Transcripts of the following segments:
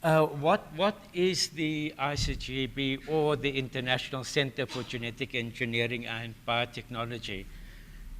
What is the ICGB, or the International Center for Genetic Engineering and Biotechnology?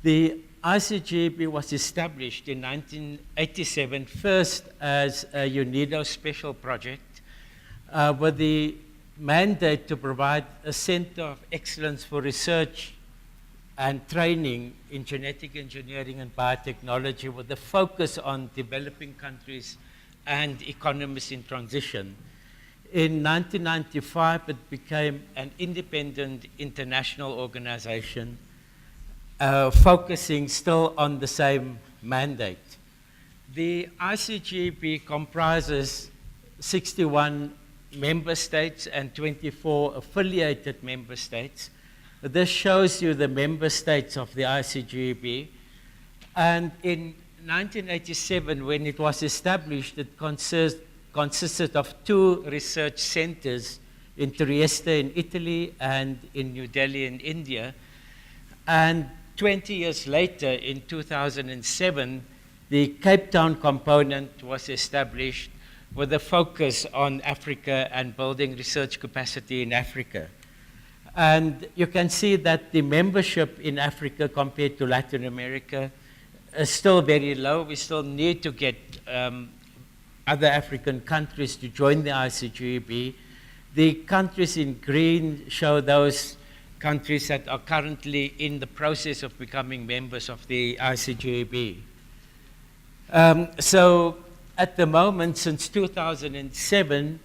The ICGB was established in 1987, first as a UNIDO special project, with the mandate to provide a center of excellence for research and training in genetic engineering and biotechnology, with a focus on developing countries and economies in transition. In 1995, it became an independent international organization, focusing still on the same mandate. The ICGB comprises 61 member states and 24 affiliated member states. This shows you the member states of the ICGB. And in 1987, when it was established, it consisted of 2 research centers in Trieste in Italy and in New Delhi in India. And 20 years later, in 2007, the Cape Town component was established with a focus on Africa and building research capacity in Africa. And you can see that the membership in Africa compared to Latin America is still very low. We still need to get other African countries to join the ICGB. The countries in green show those countries that are currently in the process of becoming members of the ICGB. So at the moment, since 2007,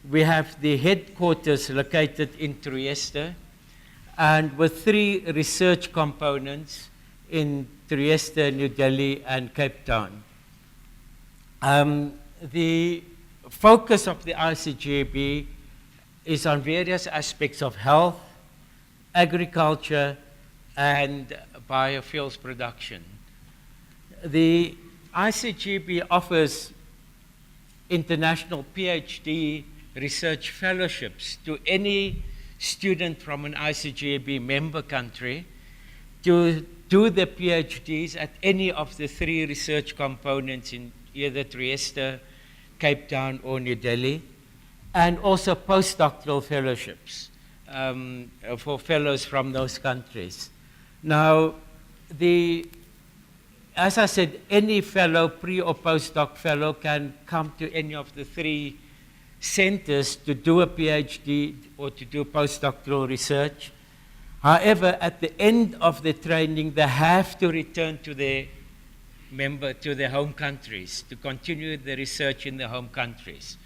we have the headquarters located in Trieste, and with 3 research components in Trieste, New Delhi, and Cape Town. The focus of the ICGB is on various aspects of health, agriculture, and biofuels production. The ICGB offers international PhD research fellowships to any student from an ICGB member country to do their PhDs at any of the 3 research components in either Trieste, Cape Town, or New Delhi, and also postdoctoral fellowships for fellows from those countries. Now, as I said, any fellow, pre or postdoc fellow, can come to any of the 3 centers to do a PhD or to do postdoctoral research. However, at the end of the training, they have to return to their home countries to continue the research in their home countries.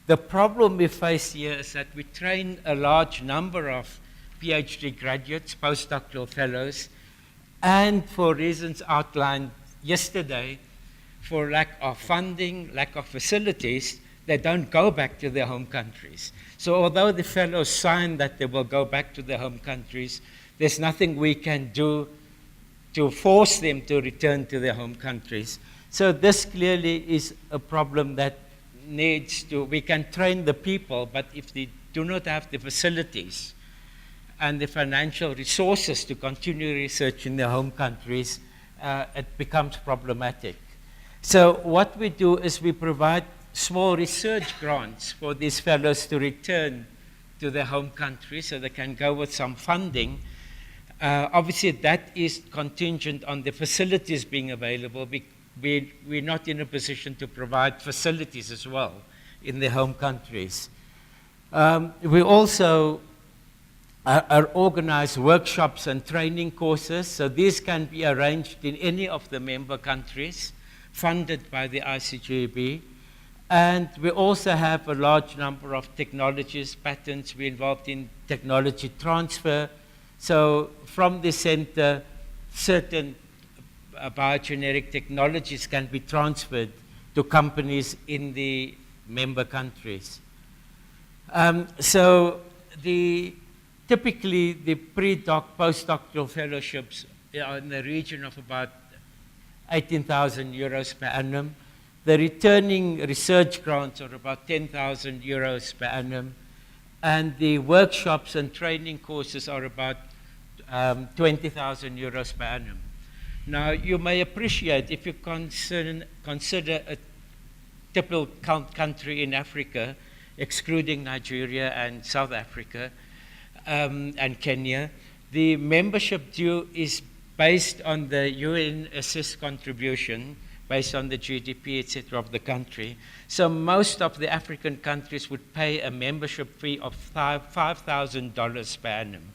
The problem we face here is that we train a large number of PhD graduates, postdoctoral fellows, and for reasons outlined yesterday, for lack of funding, lack of facilities, they don't go back to their home countries. So although the fellows sign that they will go back to their home countries, there's nothing we can do to force them to return to their home countries. So this clearly is a problem that we can train the people, but if they do not have the facilities and the financial resources to continue research in their home countries, it becomes problematic. So what we do is we provide small research grants for these fellows to return to their home country so they can go with some funding. Obviously, that is contingent on the facilities being available. We're not in a position to provide facilities as well in their home countries. We also organize workshops and training courses, so these can be arranged in any of the member countries, funded by the ICGB. And we also have a large number of technologies, patents. We're involved in technology transfer. So from the center, certain biogeneric technologies can be transferred to companies in the member countries. So typically the pre-doc, postdoctoral fellowships are in the region of about 18,000 euros per annum. The returning research grants are about 10,000 euros per annum. And the workshops and training courses are about 20,000 euros per annum. Now, you may appreciate, if you consider a typical country in Africa, excluding Nigeria and South Africa and Kenya, the membership due is based on the UN assessed contribution, based on the GDP, etc., of the country. So most of the African countries would pay a membership fee of $5,000 per annum.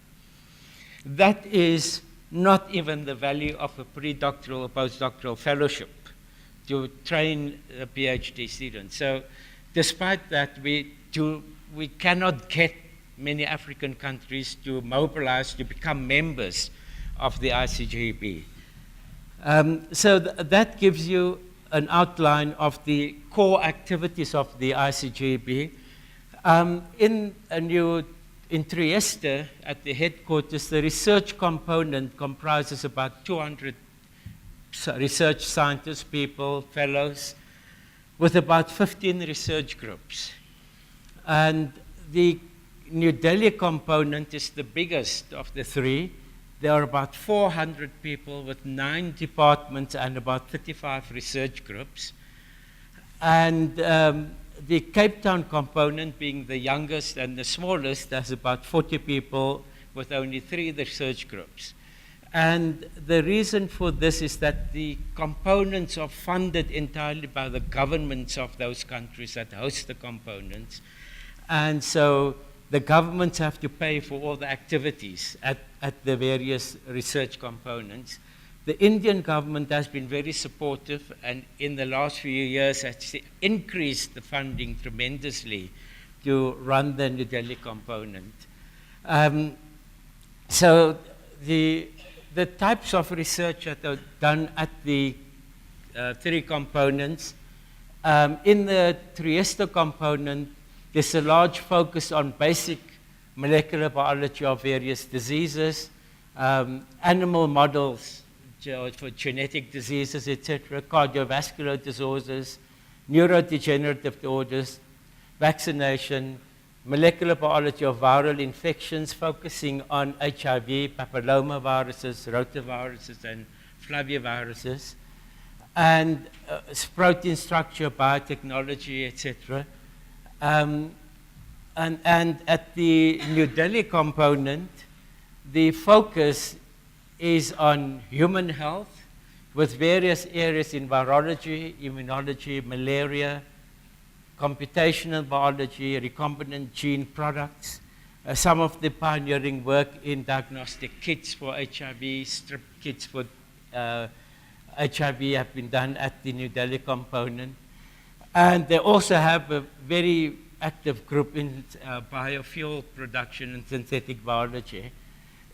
That is not even the value of a pre-doctoral or postdoctoral fellowship to train a PhD student. So despite that, we cannot get many African countries to mobilize to become members of the ICGB. So that gives you an outline of the core activities of the ICGB. In Trieste, at the headquarters, the research component comprises about 200 research scientists, people, fellows, with about 15 research groups. And the New Delhi component is the biggest of the three. There are about 400 people with 9 departments and about 35 research groups. And the Cape Town component, being the youngest and the smallest, has about 40 people with only 3 research groups. And the reason for this is that the components are funded entirely by the governments of those countries that host the components. And so the governments have to pay for all the activities at the various research components. The Indian government has been very supportive, and in the last few years has increased the funding tremendously to run the New Delhi component. So the types of research that are done at the 3 components, in the Trieste component, there's a large focus on basic molecular biology of various diseases, animal models for genetic diseases, etc., cardiovascular disorders, neurodegenerative disorders, vaccination, molecular biology of viral infections, focusing on HIV, papillomaviruses, rotaviruses, and flaviviruses, and protein structure, biotechnology, etc. And at the New Delhi component, the focus is on human health with various areas in virology, immunology, malaria, computational biology, recombinant gene products, some of the pioneering work in diagnostic kits for HIV, strip kits for HIV have been done at the New Delhi component. And they also have a very active group in biofuel production and synthetic biology.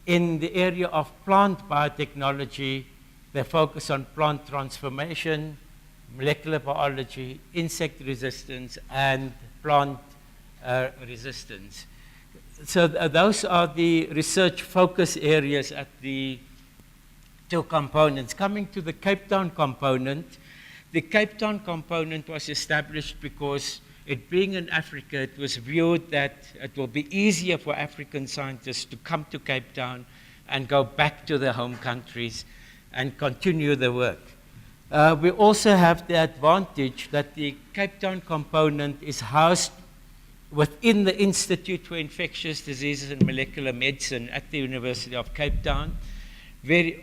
In the area of plant biotechnology, they focus on plant transformation, molecular biology, insect resistance, and plant resistance. So those are the research focus areas at the 2 components. Coming to the Cape Town component, the Cape Town component was established because, it being in Africa, it was viewed that it will be easier for African scientists to come to Cape Town and go back to their home countries and continue the work. We also have the advantage that the Cape Town component is housed within the Institute for Infectious Diseases and Molecular Medicine at the University of Cape Town,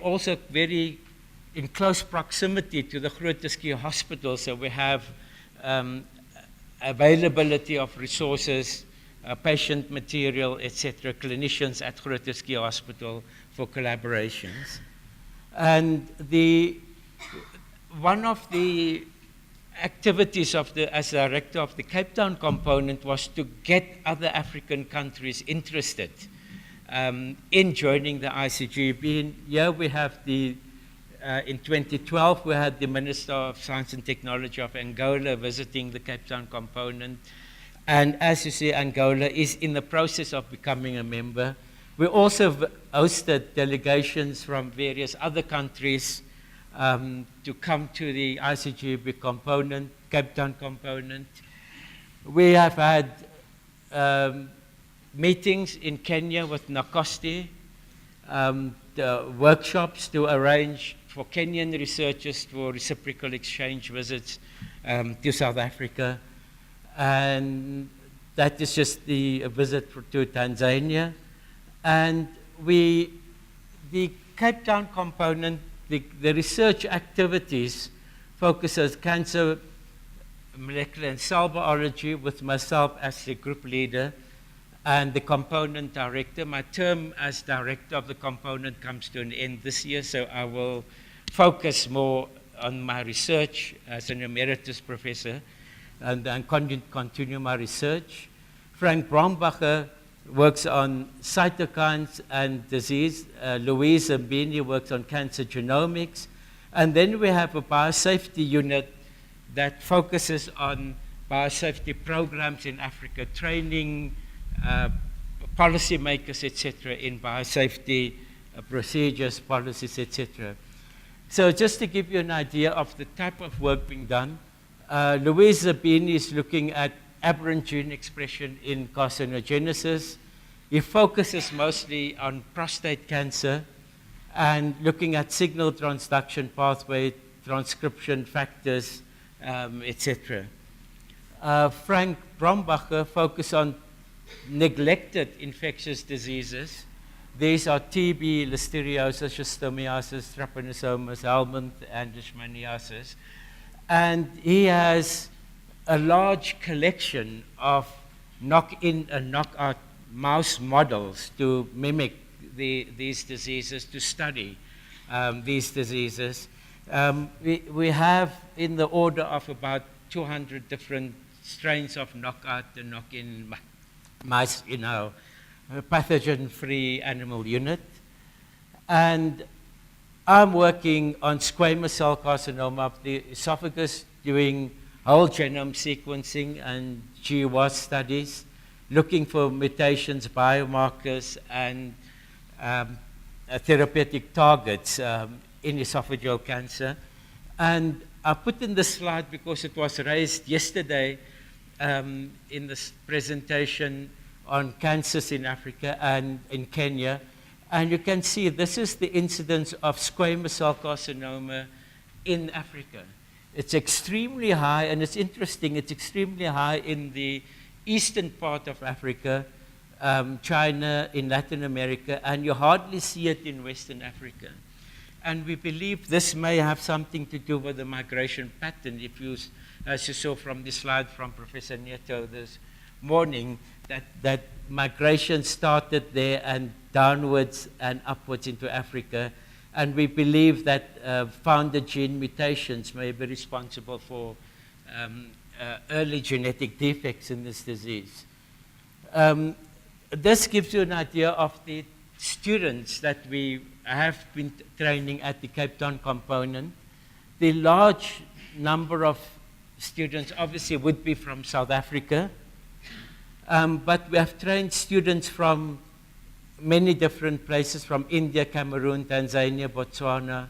also very in close proximity to the Groote Schuur Hospital, so we have availability of resources, patient material, etc., clinicians at Groote Schuur Hospital for collaborations. And one of the activities as director of the Cape Town component was to get other African countries interested in joining the ICGB. And here we have in 2012, we had the Minister of Science and Technology of Angola visiting the Cape Town component. And as you see, Angola is in the process of becoming a member. We also hosted delegations from various other countries to come to the ICGB component, Cape Town component. We have had meetings in Kenya with NACOSTI, workshops to arrange for Kenyan researchers for reciprocal exchange visits to South Africa. And that is just a visit to Tanzania. And the Cape Town component, the research activities focuses cancer, molecular and cell biology, with myself as the group leader and the component director. My term as director of the component comes to an end this year, so I will focus more on my research as an emeritus professor and continue my research. Frank Brombacher works on cytokines and disease. Louise Mbini works on cancer genomics. And then we have a biosafety unit that focuses on biosafety programs in Africa, training policymakers, etc., in biosafety procedures, policies, etc. So just to give you an idea of the type of work being done, Louise Zabini is looking at aberrant gene expression in carcinogenesis. He focuses mostly on prostate cancer and looking at signal transduction pathway, transcription factors, etc. Frank Brombacher focused on neglected infectious diseases. These are TB, listeriosis, schistosomiasis, trypanosomas, Helminth, and leishmaniasis. And he has a large collection of knock-in and knock-out mouse models to mimic these diseases, to study these diseases. We have in the order of about 200 different strains of knockout and knock-in mice in our pathogen-free animal unit. And I'm working on squamous cell carcinoma of the esophagus, doing whole genome sequencing and GWAS studies, looking for mutations, biomarkers, and therapeutic targets in esophageal cancer. And I put in this slide because it was raised yesterday in this presentation on cancers in Africa and in Kenya. And you can see this is the incidence of squamous cell carcinoma in Africa. It's extremely high, and it's interesting, it's extremely high in the eastern part of Africa, China, in Latin America, and you hardly see it in Western Africa. And we believe this may have something to do with the migration pattern. If you, as you saw from the slide from Professor Nieto this morning, that migration started there and downwards and upwards into Africa. And we believe that founder gene mutations may be responsible for early genetic defects in this disease. This gives you an idea of the students that we have been training at the Cape Town component. The large number of students obviously would be from South Africa, but we have trained students from many different places, from India, Cameroon, Tanzania, Botswana,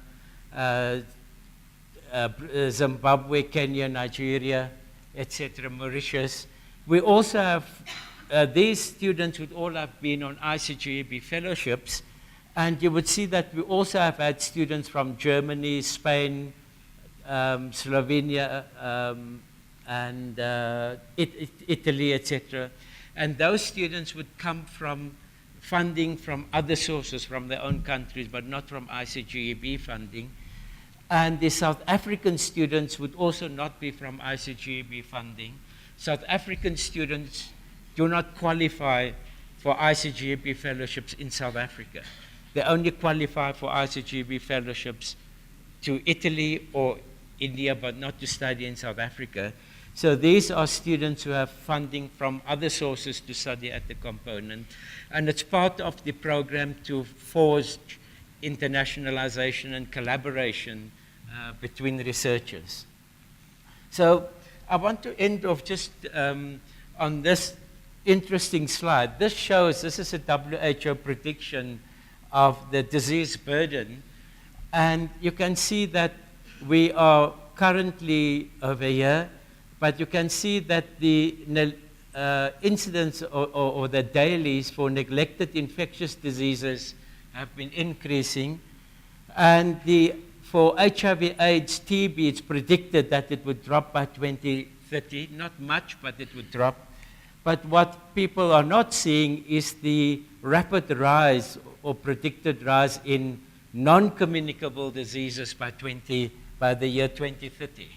Zimbabwe, Kenya, Nigeria, etc., Mauritius. We also have, these students would all have been on ICGEB fellowships, and you would see that we also have had students from Germany, Spain, Slovenia, and Italy, etc. And those students would come from funding from other sources from their own countries, but not from ICGEB funding. And the South African students would also not be from ICGEB funding. South African students do not qualify for ICGEB fellowships in South Africa. They only qualify for ICGEB fellowships to Italy or India, but not to study in South Africa. So these are students who have funding from other sources to study at the component. And it's part of the program to forge internationalization and collaboration between researchers. So I want to end off just on this interesting slide. This shows, this is a WHO prediction of the disease burden. And you can see that we are currently over here, but you can see that the incidence or the dailies for neglected infectious diseases have been increasing. And the for HIV/AIDS, TB, it's predicted that it would drop by 2030. Not much, but it would drop. But what people are not seeing is the rapid rise or predicted rise in non-communicable diseases by the year 2030.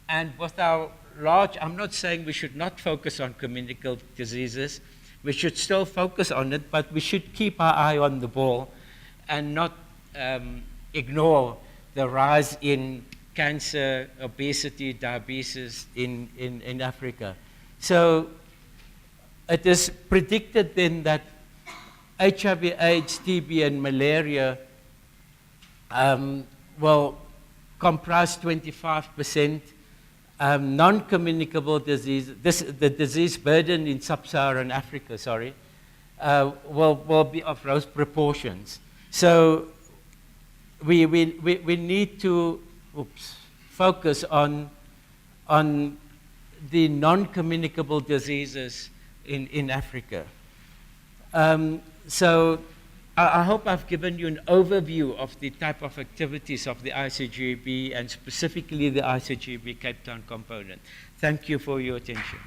And with our large, I'm not saying we should not focus on communicable diseases. We should still focus on it, but we should keep our eye on the ball and not ignore the rise in cancer, obesity, diabetes in Africa. So it is predicted then that HIV/AIDS, TB, and malaria will comprise 25%. Non-communicable disease, the disease burden in sub-Saharan Africa, will be of those proportions. So we need to focus on the non-communicable diseases in Africa. So I hope I've given you an overview of the type of activities of the ICGB and specifically the ICGB Cape Town component. Thank you for your attention.